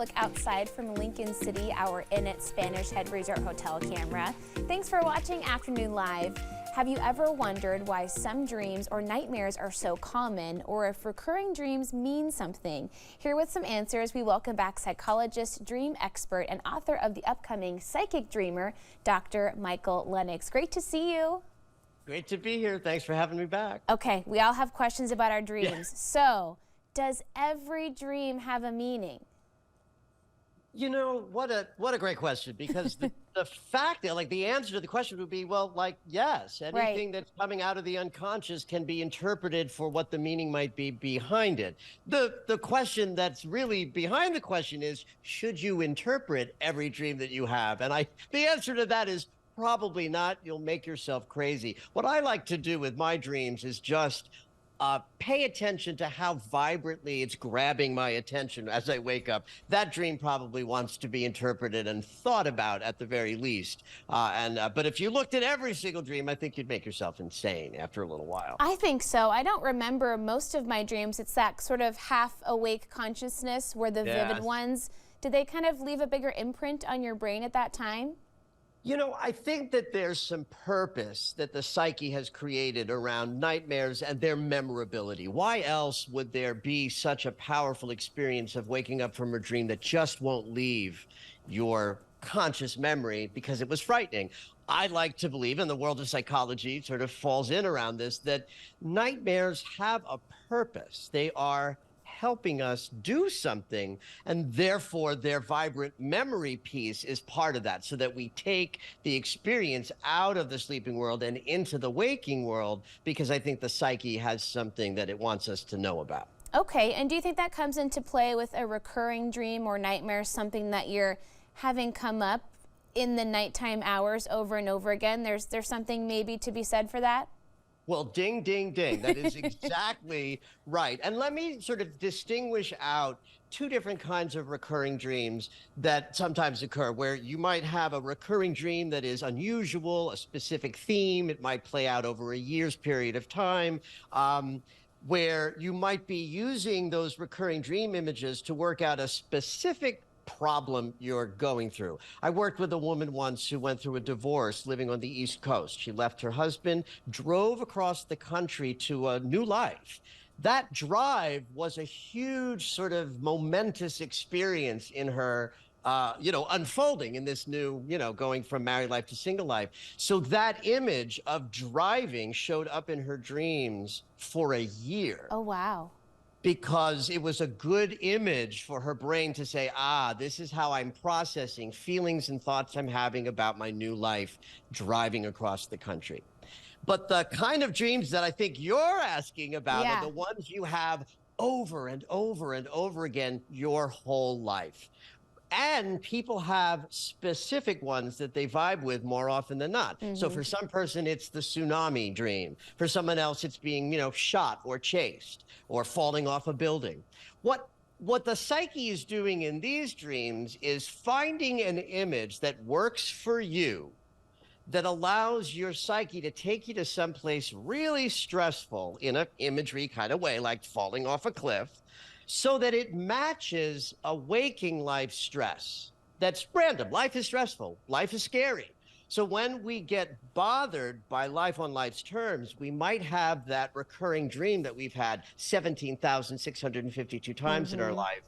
look outside from Lincoln City, our in-it Spanish Head Resort Hotel camera. Thanks for watching Afternoon Live. Have you ever wondered why some dreams or nightmares are so common, or if recurring dreams mean something? Here with some answers, we welcome back psychologist, dream expert, and author of the upcoming Psychic Dreamer, Dr. Michael Lennox. Great to see you. Great to be here. Thanks for having me back. Okay, we all have questions about our dreams. So, does every dream have a meaning? You know, what a great question, because the fact that, like, the answer to the question would be, well, like, yes, anything that's coming out of the unconscious can be interpreted for what the meaning might be behind it. The question that's really behind the question is, should you interpret every dream that you have? And the answer to that is probably not. You'll make yourself crazy. What I like to do with my dreams is just pay attention to how vibrantly it's grabbing my attention as I wake up. That dream probably wants to be interpreted and thought about at the very least. But if you looked at every single dream, I think you'd make yourself insane after a little while. I think so. I don't remember most of my dreams. It's that sort of half-awake consciousness where the vivid ones. Did they kind of leave a bigger imprint on your brain at that time? You know, I think that there's some purpose that the psyche has created around nightmares and their memorability. Why else would there be such a powerful experience of waking up from a dream that just won't leave your conscious memory because it was frightening? I like to believe, and the world of psychology sort of falls in around this, that nightmares have a purpose. They are helping us do something, and therefore their vibrant memory piece is part of that, so that we take the experience out of the sleeping world and into the waking world, because I think the psyche has something that it wants us to know about. Okay, and do you think that comes into play with a recurring dream or nightmare, something that you're having come up in the nighttime hours over and over again? There's something maybe to be said for that? Well, ding, ding, ding. That is exactly right. And let me sort of distinguish out two different kinds of recurring dreams that sometimes occur, where you might have a recurring dream that is unusual, a specific theme. It might play out over a year's period of time, where you might be using those recurring dream images to work out a specific problem you're going through. I worked with a woman once who went through a divorce living on the East Coast. She left her husband, drove across the country to a new life. That drive was a huge sort of momentous experience in her unfolding in this new, going from married life to single life. So that image of driving showed up in her dreams for a year. Oh, wow. Because it was a good image for her brain to say, this is how I'm processing feelings and thoughts I'm having about my new life driving across the country. But the kind of dreams that I think you're asking about are the ones you have over and over and over again your whole life. And people have specific ones that they vibe with more often than not. So for some person, it's the tsunami dream. For someone else, it's being, shot or chased or falling off a building. What the psyche is doing in these dreams is finding an image that works for you, that allows your psyche to take you to someplace really stressful in an imagery kind of way, like falling off a cliff, so that it matches a waking life stress. That's random. Life is stressful. Life is scary. So when we get bothered by life on life's terms, we might have that recurring dream that we've had 17,652 times in our life,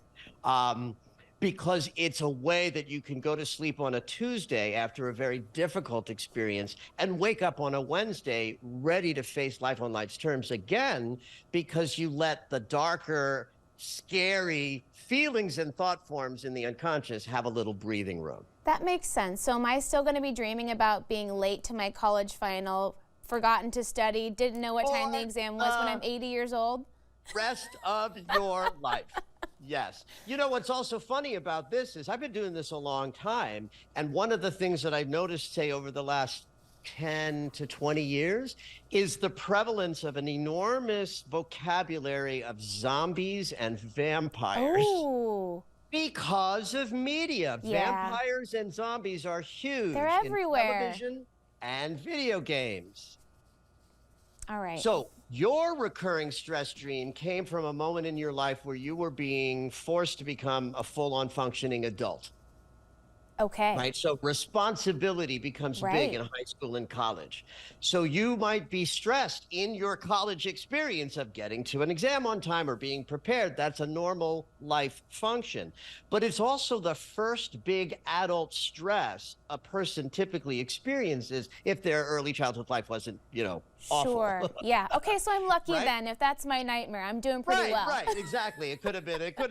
because it's a way that you can go to sleep on a Tuesday after a very difficult experience and wake up on a Wednesday ready to face life on life's terms again, because you let the darker, scary feelings and thought forms in the unconscious have a little breathing room. That makes sense. So am I still going to be dreaming about being late to my college final, forgotten to study, didn't know what time the exam was when I'm 80 years old? Rest of your life. Yes. You know, what's also funny about this is I've been doing this a long time, and one of the things that I've noticed, say, over the last 10 to 20 years is the prevalence of an enormous vocabulary of zombies and vampires. Ooh. Because of media. Vampires and zombies are huge. They're everywhere. In television and video games. All right. So Your recurring stress dream came from a moment in your life where you were being forced to become a full-on functioning adult. Okay. Right? So responsibility becomes big in Right. high school and college. So you might be stressed in your college experience of getting to an exam on time or being prepared. That's a normal life function. But it's also the first big adult stress a person typically experiences if their early childhood life wasn't, awful. Sure. Yeah. Okay, so I'm lucky Right? then. If that's my nightmare, I'm doing pretty Right, well. right, exactly. It could have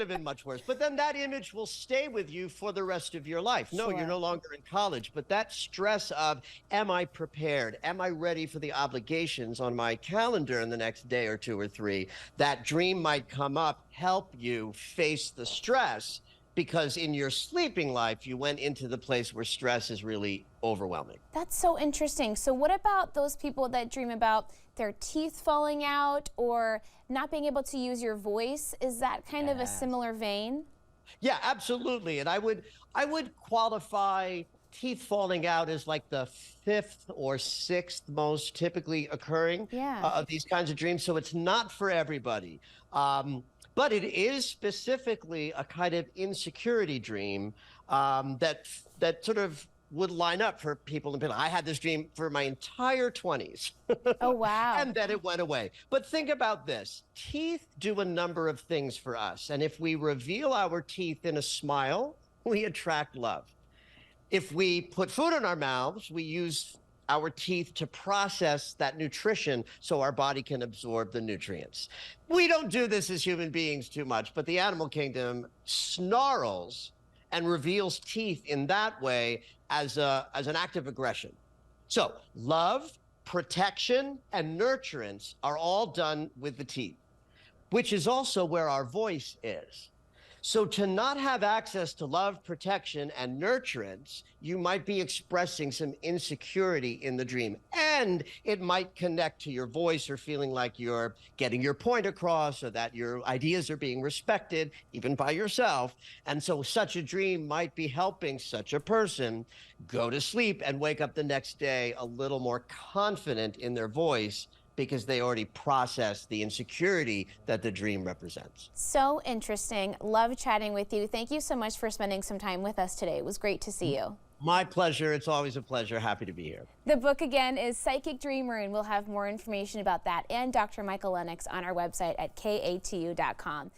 been much worse. But then that image will stay with you for the rest of your life. No, you're Sure. no longer in college, but that stress of, am I prepared? Am I ready for the obligations on my calendar in the next day or two or three? That dream might come up, help you face the stress, because in your sleeping life, you went into the place where stress is really overwhelming. That's so interesting. So what about those people that dream about their teeth falling out or not being able to use your voice? Is that kind of a Yes. similar vein? Yeah, absolutely. And I would qualify teeth falling out as like the fifth or sixth most typically occurring Yeah. of these kinds of dreams. So it's not for everybody. But it is specifically a kind of insecurity dream that sort of would line up for people. And I had this dream for my entire 20s. Oh, wow. And then it went away. But think about this. Teeth do a number of things for us. And if we reveal our teeth in a smile, we attract love. If we put food in our mouths, we use our teeth to process that nutrition so our body can absorb the nutrients. We don't do this as human beings too much, but the animal kingdom snarls and reveals teeth in that way as an act of aggression. So love, protection, and nurturance are all done with the teeth, which is also where our voice is. So to not have access to love, protection, and nurturance, you might be expressing some insecurity in the dream. And it might connect to your voice or feeling like you're getting your point across or that your ideas are being respected, even by yourself. And so such a dream might be helping such a person go to sleep and wake up the next day a little more confident in their voice, because they already processed the insecurity that the dream represents. So interesting. Love chatting with you. Thank you so much for spending some time with us today. It was great to see you. My pleasure. It's always a pleasure. Happy to be here. The book again is Psychic Dreamer, and we'll have more information about that and Dr. Michael Lennox on our website at katu.com.